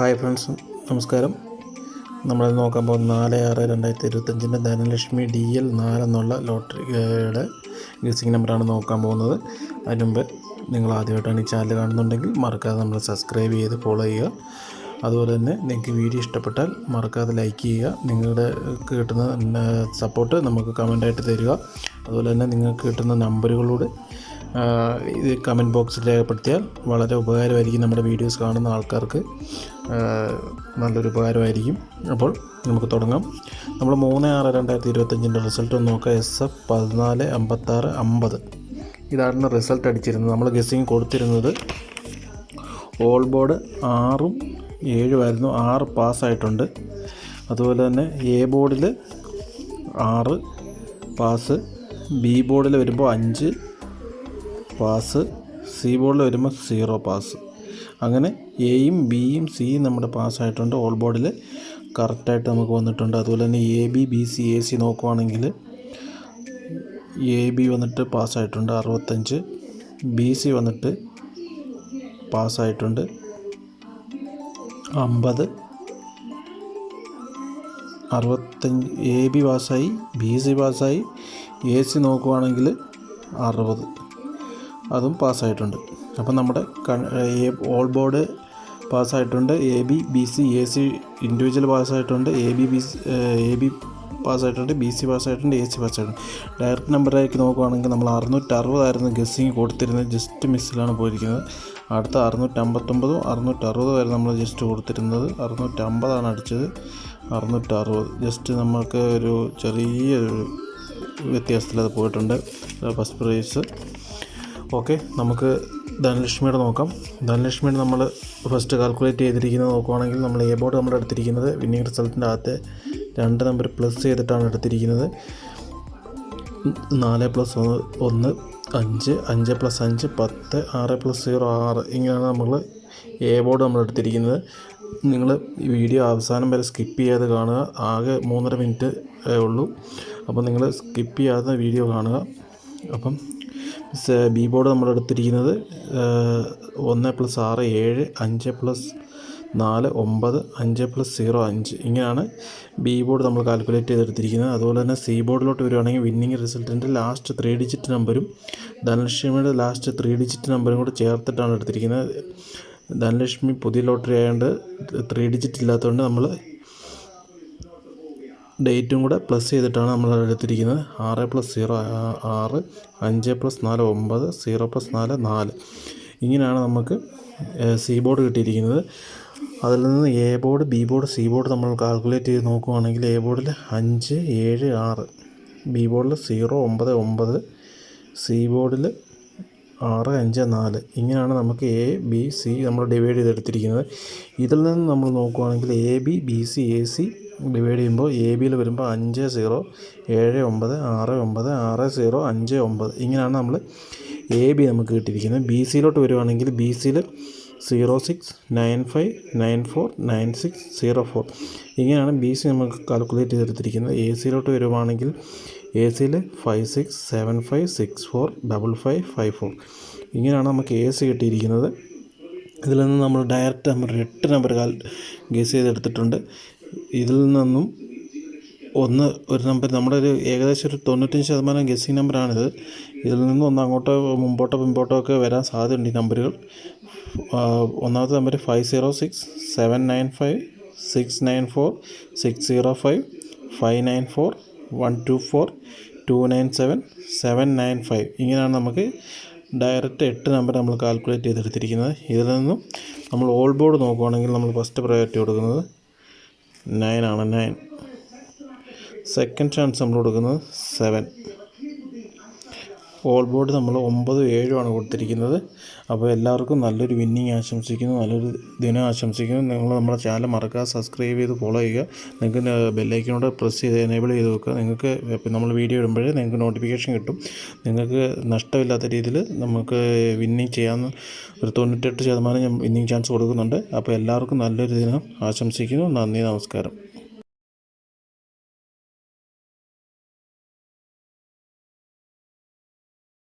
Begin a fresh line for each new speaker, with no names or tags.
Hi friends, നമസ്കാരം. നമ്മൾ നോക്കാൻ പോകുന്ന 4/6/2025 ധനലക്ഷ്മി DL 4 എന്നുള്ള ലോട്ടറിയുടെ ഗസിങ് നമ്പറാണ് നോക്കാൻ പോകുന്നത്. അതിന് മുമ്പ് നിങ്ങൾ ആദ്യമായിട്ടാണ് ഈ ചാനൽ കാണുന്നുണ്ടെങ്കിൽ മറക്കാതെ നമ്മൾ സബ്സ്ക്രൈബ് ചെയ്ത് ഫോളോ ചെയ്യുക. അതുപോലെ തന്നെ നിങ്ങൾക്ക് വീഡിയോ ഇഷ്ടപ്പെട്ടാൽ മറക്കാതെ ലൈക്ക് ചെയ്യുക. നിങ്ങളുടെ കിട്ടുന്ന സപ്പോർട്ട് നമുക്ക് കമൻ്റായിട്ട് തരിക. അതുപോലെ തന്നെ നിങ്ങൾക്ക് കിട്ടുന്ന നമ്പറുകളോട് ഇത് കമൻറ്റ് ബോക്സിൽ രേഖപ്പെടുത്തിയാൽ വളരെ ഉപകാരമായിരിക്കും. നമ്മുടെ വീഡിയോസ് കാണുന്ന ആൾക്കാർക്ക് നല്ലൊരു ഉപകാരമായിരിക്കും. അപ്പോൾ നമുക്ക് തുടങ്ങാം. നമ്മൾ 3/6/2025 റിസൾട്ട് ഒന്ന് നോക്കാം. SF 145650 ഇതാണ് റിസൾട്ട് അടിച്ചിരുന്നത്. നമ്മൾ ഗസ്സിങ് കൊടുത്തിരുന്നത് ഓൾ ബോർഡ് 6ഉം 7ഉം ആയിരുന്നു. 6 പാസ്സായിട്ടുണ്ട്. അതുപോലെ തന്നെ A ബോർഡിൽ 6 പാസ്, B ബോർഡിൽ വരുമ്പോൾ 5 പാസ്, C ബോർഡിൽ വരുമ്പോൾ 0 പാസ്. അങ്ങനെ എയും ബിയും സിയും നമ്മുടെ പാസ്സായിട്ടുണ്ട്. ഓൾ ബോർഡിൽ കറക്റ്റായിട്ട് നമുക്ക് വന്നിട്ടുണ്ട്. അതുപോലെ തന്നെ AB BC AC നോക്കുവാണെങ്കിൽ AB വന്നിട്ട് പാസ്സായിട്ടുണ്ട് 65, BC വന്നിട്ട് പാസ്സായിട്ടുണ്ട് 50, 65. AB പാസ്സായി, BC പാസ്സായി, AC നോക്കുവാണെങ്കിൽ 60, അതും പാസ്സായിട്ടുണ്ട്. അപ്പം നമ്മുടെ ഓൾ ബോർഡ് പാസ്സായിട്ടുണ്ട്. AB BC AC ഇൻഡിവിജ്വൽ പാസ്സായിട്ടുണ്ട്. AB പാസ്സായിട്ടുണ്ട്, BC പാസ്സായിട്ടുണ്ട്, AC പാസ്സായിട്ടുണ്ട്. ഡയറക്റ്റ് നമ്പറായിട്ട് നോക്കുവാണെങ്കിൽ നമ്മൾ 660 ആയിരുന്നു ഗസ്സിങ് കൊടുത്തിരുന്നത്. ജസ്റ്റ് മിസ്സിലാണ് പോയിരിക്കുന്നത്. അടുത്ത 659 660 വരെ നമ്മൾ ജസ്റ്റ് കൊടുത്തിരുന്നത്. 650 അടിച്ചത്. 660 ജസ്റ്റ് നമുക്ക് ഒരു ചെറിയൊരു വ്യത്യാസത്തിൽ അത് പോയിട്ടുണ്ട്. First prize. ഓക്കെ, നമുക്ക് ധനലക്ഷ്മിയുടെ നോക്കാം. ധനലക്ഷ്മിയുടെ നമ്മൾ ഫസ്റ്റ് കാൽക്കുലേറ്റ് ചെയ്തിരിക്കുന്നത് നോക്കുവാണെങ്കിൽ നമ്മൾ A ബോർഡ് നമ്മൾ എടുത്തിരിക്കുന്നത് വിന്നിംഗ് റിസൾട്ടിൻ്റെ അകത്തെ 2 നമ്പർ പ്ലസ് ചെയ്തിട്ടാണ് എടുത്തിരിക്കുന്നത്. 4 + 1 5, 5 + 5 10, 6 + 0 6. ഇങ്ങനെയാണ് നമ്മൾ A ബോർഡ് നമ്മൾ എടുത്തിരിക്കുന്നത്. നിങ്ങൾ ഈ വീഡിയോ അവസാനം വരെ സ്കിപ്പ് ചെയ്യാതെ കാണുക. ആകെ 3.5 മിനിറ്റ് ഉള്ളൂ. അപ്പോൾ നിങ്ങൾ സ്കിപ്പ് ചെയ്യാതെ വീഡിയോ കാണുക. അപ്പം B ബോർഡ് നമ്മൾ എടുത്തിരിക്കുന്നത് 1 + 6 7, 5 + 4 9, 5 + 0 5. ഇങ്ങനെയാണ് B ബോർഡ് നമ്മൾ കാൽക്കുലേറ്റ് ചെയ്തെടുത്തിരിക്കുന്നത്. അതുപോലെ തന്നെ C ബോർഡിലോട്ട് വരുവാണെങ്കിൽ വിന്നിംഗ് റിസൾട്ടിൻ്റെ ലാസ്റ്റ് 3 ഡിജിറ്റ് നമ്പറും ധനലക്ഷ്മിയുടെ ലാസ്റ്റ് 3 ഡിജിറ്റ് നമ്പറും കൂടെ ചേർത്തിട്ടാണ് എടുത്തിരിക്കുന്നത്. ധനലക്ഷ്മി പുതിയ ലോട്ടറി ആയതുകൊണ്ട് 3 ഡിജിറ്റ് ഇല്ലാത്തതുകൊണ്ട് നമ്മൾ ഡേറ്റും കൂടെ പ്ലസ് ചെയ്തിട്ടാണ് നമ്മൾ എടുത്തിരിക്കുന്നത്. 6 + 0 6, 5 + 4 9, 0 + 4 4. ഇങ്ങനെയാണ് നമുക്ക് C ബോർഡ് കിട്ടിയിരിക്കുന്നത്. അതിൽ നിന്ന് A board B board C board നമ്മൾ കാൽക്കുലേറ്റ് ചെയ്ത് നോക്കുവാണെങ്കിൽ A ബോർഡിൽ 5 7 6, B ബോർഡിൽ 0 9 9, C ബോർഡിൽ 6 5 4. ഇങ്ങനെയാണ് നമുക്ക് A B C നമ്മൾ ഡിവൈഡ് ചെയ്തെടുത്തിരിക്കുന്നത്. ഇതിൽ നിന്ന് നമ്മൾ നോക്കുവാണെങ്കിൽ AB BC AC ഡിവൈഡ് ചെയ്യുമ്പോൾ ABയിൽ വരുമ്പോൾ 5 0 7 9 6 9 6 0 5 9. ഇങ്ങനെയാണ് നമ്മൾ AB നമുക്ക് കിട്ടിയിരിക്കുന്നത്. BCയിലോട്ട് വരുവാണെങ്കിൽ BCയിൽ 06 95 94 96 04. ഇങ്ങനെയാണ് BC നമുക്ക് കാൽക്കുലേറ്റ് ചെയ്തെടുത്തിരിക്കുന്നത്. ACയിലോട്ട് വരുവാണെങ്കിൽ ACയിൽ 56 75 64 55 54. ഇങ്ങനെയാണ് നമുക്ക് AC കിട്ടിയിരിക്കുന്നത്. ഇതിൽ നിന്ന് നമ്മൾ ഡയറക്റ്റ് നമ്പർ 8 നമ്പർ ഗസ് ചെയ്തെടുത്തിട്ടുണ്ട്. ഇതിൽ നിന്നും ഒരു നമ്പർ നമ്മുടെ ഏകദേശം ഒരു 95% ഗസ്സിങ് നമ്പറാണിത്. ഇതിൽ നിന്ന് ഒന്ന് അങ്ങോട്ടോ മുമ്പോട്ടോ ഒക്കെ വരാൻ സാധ്യതയുണ്ട് ഈ നമ്പറുകൾ. ഒന്നാമത്തെ നമ്പർ 506 795 694 605 594 124 297 795. ഇങ്ങനെയാണ് നമുക്ക് ഡയറക്റ്റ് 8 നമ്പർ നമ്മൾ കാൽക്കുലേറ്റ് ചെയ്തെടുത്തിരിക്കുന്നത്. ഇതിൽ നിന്നും നമ്മൾ ഓൾ ബോർഡ് നോക്കുവാണെങ്കിൽ നമ്മൾ ഫസ്റ്റ് പ്രയോറിറ്റി കൊടുക്കുന്നത് 9 ആണ്. 9. സെക്കൻഡ് ചാൻസ് നമ്മൾ കൊടുക്കുന്നത് 7. ഓൾ ബോർഡ് നമ്മൾ 9 7 ആണ് കൊടുത്തിരിക്കുന്നത്. അപ്പോൾ എല്ലാവർക്കും നല്ലൊരു വിന്നിങ് ആശംസിക്കുന്നു, നല്ലൊരു ദിനം ആശംസിക്കുന്നു. നിങ്ങൾ നമ്മുടെ ചാനൽ മറക്കാതെ സബ്സ്ക്രൈബ് ചെയ്ത് ഫോളോ ചെയ്യുക. നിങ്ങൾക്ക് ബെല്ലൈക്കനോട് പ്രസ് ചെയ്ത് എനേബിൾ ചെയ്ത് വെക്കുക. നിങ്ങൾക്ക് നമ്മൾ വീഡിയോ ഇടുമ്പോഴേ നിങ്ങൾക്ക് നോട്ടിഫിക്കേഷൻ കിട്ടും. നിങ്ങൾക്ക് നഷ്ടമില്ലാത്ത രീതിയിൽ നമുക്ക് വിന്നിങ് ചെയ്യാവുന്ന ഒരു 98% വിന്നിങ് ചാൻസ് കൊടുക്കുന്നുണ്ട്. അപ്പോൾ എല്ലാവർക്കും നല്ലൊരു ദിനം ആശംസിക്കുന്നു. നന്ദി, നമസ്കാരം.